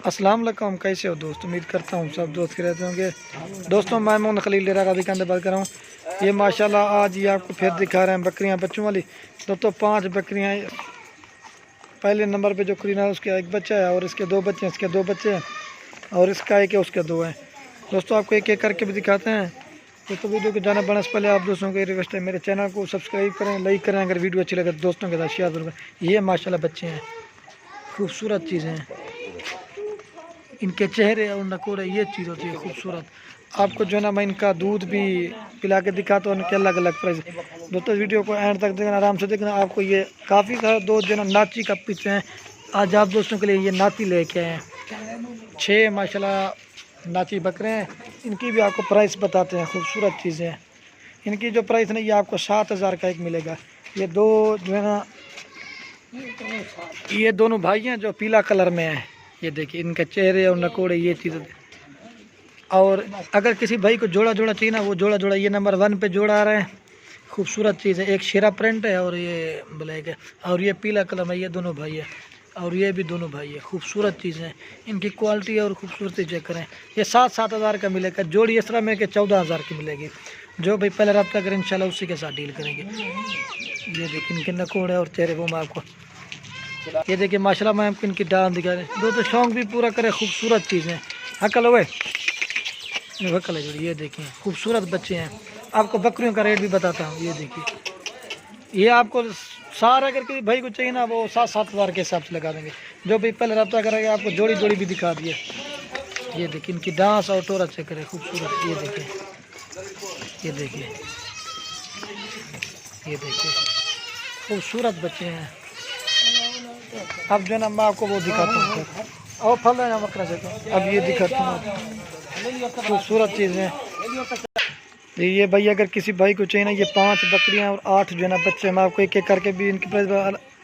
अस्सलाम वालेकुम, कैसे हो दोस्त। उम्मीद करता हूँ सब दोस्त के रहते होंगे। दोस्तों मैं मोहम्मद खलील डेरा गाजी के अंदर बात कर रहा हूँ। ये माशाल्लाह आज ये आपको फिर दिखा रहे हैं बकरियाँ बच्चों वाली। दोस्तों 5 बकरियाँ, पहले नंबर पे जो क्रीना है उसका एक बच्चा है और इसके 2 बच्चे हैं, इसके 2 बच्चे हैं और इसका एक है, उसके 2 हैं। दोस्तों आपको एक एक करके भी दिखाते हैं। तो वीडियो को जाना बढ़ने से पहले आप दोस्तों को रिक्वेस्ट है, मेरे चैनल को सब्सक्राइब करें, लाइक करें। अगर वीडियो अच्छी लगे तो दोस्तों के साथ शेयर करें। ये माशाल्लाह बच्चे हैं, खूबसूरत चीज़ें हैं। इनके चेहरे और नकोड़े ये चीज़ होती है खूबसूरत। आपको जो है ना मैं इनका दूध भी पिला के दिखाता हूँ, उनके अलग अलग प्राइस। दोस्तों वीडियो को एंड तक देखना, आराम से देखना। आपको ये काफ़ी सारा दोस्त जो है ना नाची का पीछे हैं। आज आप दोस्तों के लिए ये नाती लेके आए हैं। 6 माशाल्लाह नाची बकरे हैं। इनकी भी आपको प्राइस बताते हैं, खूबसूरत चीज़ें हैं। इनकी जो प्राइस है ना ये आपको 7,000 का एक मिलेगा। ये दो जो है ना ये दोनों भाई हैं जो पीला कलर में है। ये देखिए इनके चेहरे और नकोड़े ये चीज़ें। और अगर किसी भाई को जोड़ा जोड़ा चाहिए ना, वो जोड़ा जोड़ा ये नंबर 1 पे जोड़ा आ रहे हैं। खूबसूरत चीज़ है। एक शेरा प्रिंट है और ये ब्लैक है और ये पीला कलर में। ये दोनों भाई है और ये भी दोनों भाई है। खूबसूरत चीज़ें हैं। इनकी क्वालिटी और खूबसूरती चेक करें। ये 7,000 का मिलेगा जोड़ी। इस तरह में कि 14,000 की मिलेगी। जो भाई पहले रब्ता करें इंशाल्लाह उसी के साथ डील करेंगे। ये देखिए इनके नकोड़े और चेहरे वो मैं आपको ये देखिए माशाल्लाह मैं आपको इनकी डांस दिखा रहे। दोस्तों शौक भी पूरा करें। खूबसूरत चीज़ें हकल हुए हकल है जोड़ी। ये देखिए खूबसूरत बच्चे हैं। आपको बकरियों का रेट भी बताता हूँ। ये देखिए ये आपको सारा अगर किसी भाई को चाहिए ना वो 7,000 के हिसाब से लगा देंगे। जो भाई पहले रब्ता करेंगे आपको जोड़ी जोड़ी भी दिखा दिए। ये देखिए इनकी डांस और टोरा चेक करें खूबसूरत। ये देखिए ये देखिए ये देखिए खूबसूरत बच्चे हैं। अब जो है ना मैं आपको वो दिखाता हूँ और फल है ना बकरा से। अब ये दिखाता हूँ खूबसूरत चीज़ें। ये भाई अगर किसी भाई को चाहिए ना ये 5 बकरियाँ और 8 जो है ना बच्चे, मैं आपको एक एक करके भी इनकी प्राइस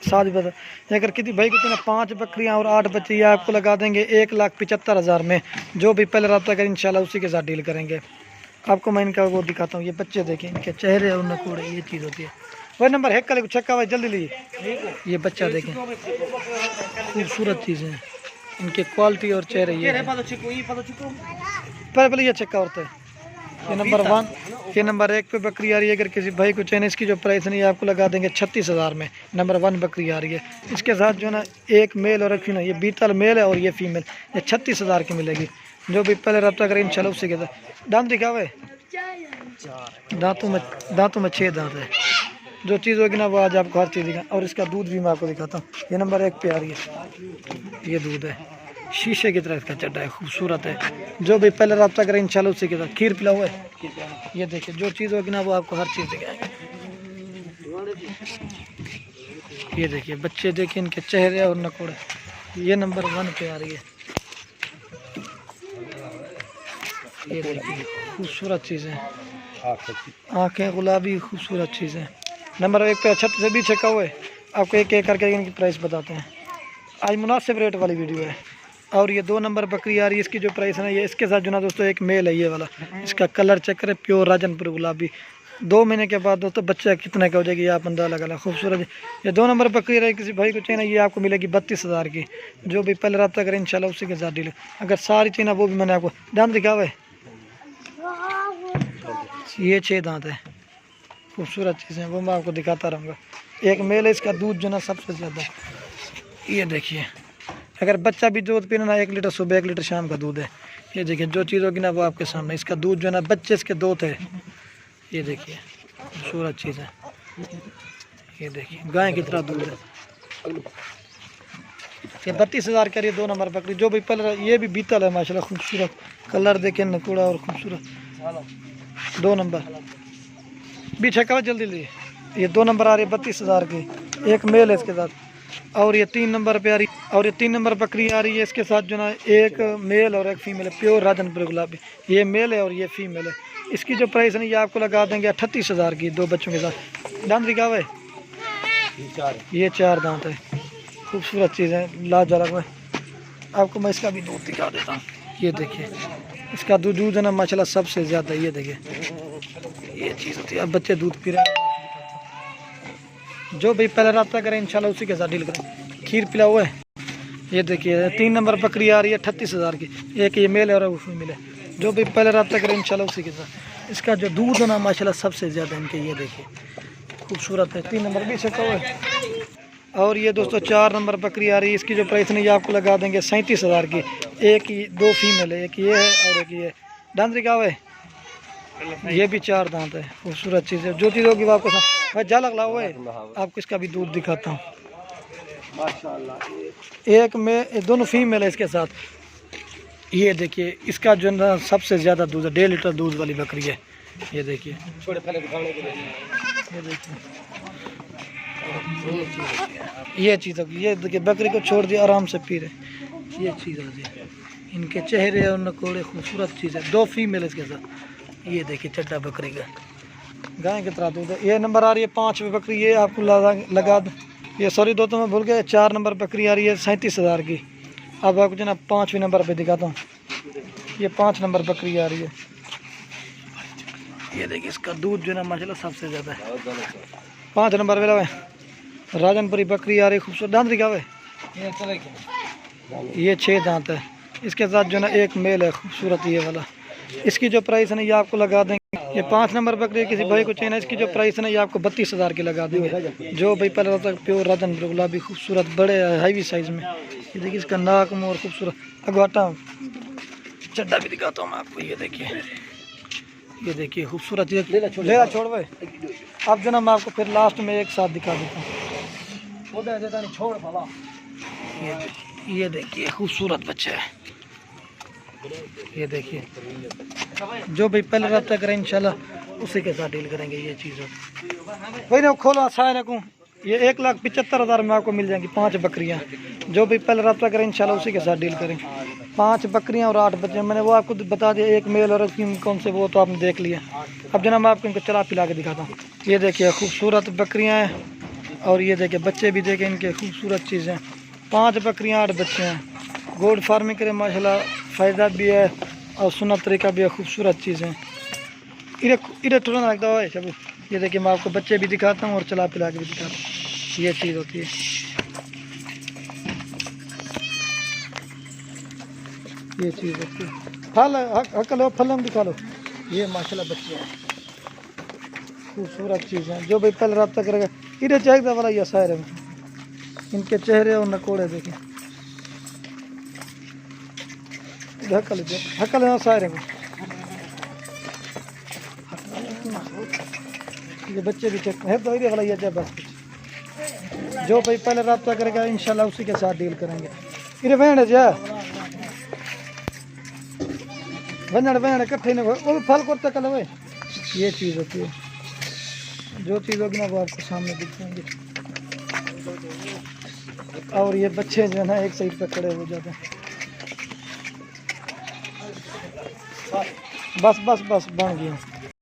साथ बता। अगर किसी भाई को चाहिए ना 5 बकरियाँ और 8 बच्चे, ये आपको लगा देंगे 1,75,000 में। जो भी पहले रब्ता करें इंशाल्लाह उसी के साथ डील करेंगे। आपको मैं इनका वो दिखाता हूँ। ये बच्चे देखें, इनके चेहरे और नकोड़े ये चीज़ होती है। वही नंबर है कल चक्का भाई जल्दी लीजिए। ये बच्चा देखें, खूबसूरत चीज़ें हैं। इनके क्वालिटी और चेहरे ये पहले ये चक्का होता है। ये नंबर 1, ये नंबर 1 पे बकरी आ रही है। अगर किसी भाई को चाहिए इसकी जो प्राइस नहीं आपको लगा देंगे 36,000 में। नंबर 1 बकरी आ रही है। इसके साथ जो ना एक मेल और एक फीमेल, ये बीतल मेल है और ये फीमेल। ये 36,000 की मिलेगी। जो भी पहले रब्ता करें इंशाल्लाह उससे के साथ। दांत दिखावे, दांतों में 6 दांत है। जो चीज़ होगी ना वो आज आपको हर चीज़ दिखा। और इसका दूध भी मैं आपको दिखाता हूँ। ये नंबर 1 पे आ रही है। ये दूध है शीशे की तरह इसका चड्डा है, खूबसूरत है। जो भी पहले रब्ता करें इंशाल्लाह उसी के साथ। खीर पिला हुआ है। ये देखिए जो चीज़ होगी ना वो आपको हर चीज़ दिखाएंगे। ये देखिए बच्चे देखिए इनके चेहरे और नकोड़े। ये नंबर 1 पे आ रही है। ये देखिए खूबसूरत चीज़ें, आँखें गुलाबी, खूबसूरत चीज़ें। नंबर 1 पे 36 से भी छक्का हुआ है। आपको एक एक करके इनकी प्राइस बताते हैं। आज मुनासिब रेट वाली वीडियो है। और ये 2 नंबर बकरी आ रही है। इसकी जो प्राइस है ना ये इसके साथ जो ना दोस्तों एक मेल है ये वाला। इसका कलर चेक करें, प्योर राजनपुर गुलाबी। 2 महीने के बाद दोस्तों बच्चा कितने का हो जाएगी आप अंदाजा लगा लें। खूबसूरत ये 2 नंबर बकरी रही। किसी भाई को चाहिए ना ये आपको मिलेगी 32,000 की। जो भी पहले रब्ता करें इंशाल्लाह उसी के साथ डील। अगर सारी चाहिए ना वो भी मैंने आपको दाम दिखावा है। ये 6 दांत है। खूबसूरत चीज़ें वो मैं आपको दिखाता रहूँगा। एक मेल है। इसका दूध जो ना सबसे ज़्यादा ये देखिए। अगर बच्चा भी दूध पीना ना 1 लीटर सुबह 1 लीटर शाम का दूध है। ये देखिए जो चीज़ होगी ना वो आपके सामने। इसका दूध जो है ना बच्चे इसके 2 थे। ये देखिए खूबसूरत चीज़ है। ये देखिए गाय की तरह दूध है। ये 32,000 का 2 नंबर बकरी। जो भी पल ये भी बीतल है माशाल्लाह, खूबसूरत कलर देखे नकूड़ा और खूबसूरत। 2 नंबर भी छक्का जल्दी लिए। ये 2 नंबर आ रही है 32,000 की। एक मेल है इसके साथ। और ये 3 नंबर पे आ रही और ये 3 नंबर बकरी आ रही है। इसके साथ जो ना एक मेल और एक फीमेल है। प्योर राजनपुर गुलाबी। ये मेल है और ये फीमेल है। इसकी जो प्राइस है ना ये आपको लगा देंगे 38,000 की। 2 बच्चों के साथ। दांत दिखावा है। ये 4 दांत है। खूबसूरत चीज़ है, लाजवाब है। आपको मैं इसका भी दूध दिखा देता हूँ। ये देखिए इसका दूध है ना माशाल्लाह सबसे ज़्यादा। ये देखिए ये चीज़ होती है। अब बच्चे दूध पी रहे हैं। जो भी पहले रब्ता करें इंशाल्लाह उसी के साथ डील करें। खीर पिला हुआ है। ये देखिए 3 नंबर बकरी आ रही है 38,000 की। एक ये मेल है और फीमेल है। जो भी पहले रब्ता करें इंशाल्लाह उसी के साथ। इसका जो दूध है ना माशाल्लाह सबसे ज़्यादा इनके, ये देखिए खूबसूरत है। 3 नंबर भी छका हुआ है। और ये दोस्तों 4 नंबर बकरी आ रही है। इसकी जो प्राइस नहीं आपको लगा देंगे 37,000 की। एक ही 2 फीमेल है, एक ये है और एक ये है। डांसरी का है, ये भी 4 दांत है। खूबसूरत चीज़ है। जो चीज़ होगी वो आपको भाई जा लग हुआ है। आपको इसका भी दूध दिखाता हूँ माशाल्लाह। एक में दोनों फीमेल है इसके साथ। ये देखिए इसका जो ना सबसे ज़्यादा दूध है, 1.5 लीटर दूध वाली बकरी है। ये देखिए ये चीज़ होगी। ये देखिए बकरी को छोड़ दिया आराम से पी रहे। ये चीज़ होती है। इनके चेहरे और नकोड़े खूबसूरत चीज़ है। 2 फीमेल इसके साथ। ये देखिए चड्डा बकरी का गाय की तरह दूध है। ये नंबर आ रही है 5वीं बकरी। ये आपको लगा दूँ, ये सॉरी दोस्तों मैं भूल गया। 4 नंबर बकरी आ रही है 37,000 की। अब आपको जनाब 5वीं नंबर पे दिखाता हूँ। ये 5 नंबर बकरी आ रही है। ये देखिए इसका दूध जो है ना माशाल्लाह सबसे ज़्यादा है। 5 नंबर वाला है राजनपुरी बकरी आ रही है खूबसूरत। दांत दिखा हुआ है, ये 6 दांत है। इसके साथ जो ना एक मेल है खूबसूरत ये वाला। इसकी जो प्राइस है ना ये आपको लगा देंगे। ये 5 नंबर बकरी किसी भाई को चाहिए ना, इसकी जो प्राइस है ना ये आपको 32,000 की लगा देंगे। जो भाई पहले तक प्योर राजन गुलाबी खूबसूरत बड़े हैवी साइज़ में। ये देखिए इसका नाक मोर खूबसूरत अगवाटा चड्डा भी दिखाता हूँ मैं आपको। ये देखिए खूबसूरत लेला छोड़ भाई। अब जो ना मैं आपको फिर लास्ट में एक साथ दिखा देता हूँ। ये देखिए खूबसूरत बच्चा है। ये देखिए जो भाई पहले रब्ता करें इंशाल्लाह उसी के साथ डील करेंगे। ये चीज़ भाई ना खोलो सारे रखूँ। ये 1,75,000 में आपको मिल जाएंगी 5 बकरियाँ। जो भी पहले रब्ता करें इंशाल्लाह उसी के साथ डील करें। 5 बकरियाँ और 8 बच्चे। मैंने वो आपको बता दिया, एक मेल और कौन से वो तो आपने देख लिया। अब जनाब मैं आपको इनको चला पिला के दिखाता हूँ। ये देखिए खूबसूरत बकरियाँ हैं और ये देखिए बच्चे भी देखें इनके खूबसूरत चीज़ें। 5 बकरियाँ 8 बच्चे हैं। गोड फार्मिंग करें माशाल्लाह फ़ायदा भी है और सुन्नत तरीका भी है। खूबसूरत चीज़ें इधर थोड़ा लगता है सब। ये देखिए मैं आपको बच्चे भी दिखाता हूँ और चला पिला के भी दिखाता हूँ। ये चीज़ होती है। ये चीज़ होती है। फल हक लो फलम दिखा लो। ये माशाल्लाह बच्चे हैं खूबसूरत चीज़ हैं। जो भाई पहले रब्ता करेगा इधर चाहिए वाला ये सारे में इनके चेहरे और नकोड़े देखें। हकल सारे में ये बच्चे भी चेक है। तो वाला ये जब बस जो भाई पहले रब्ता करेगा इंशाल्लाह उसी के साथ डील करेंगे। इधर बहन जा वंजड़ इकट्ठे नहीं वो फल करते कल भाई। ये चीज़ होती है। जो चीज़ होगी ना वो आपको सामने दिख जाएंगे। और ये बच्चे जो है ना एक साइड पे खड़े हो जाते हैं। बस बन गया।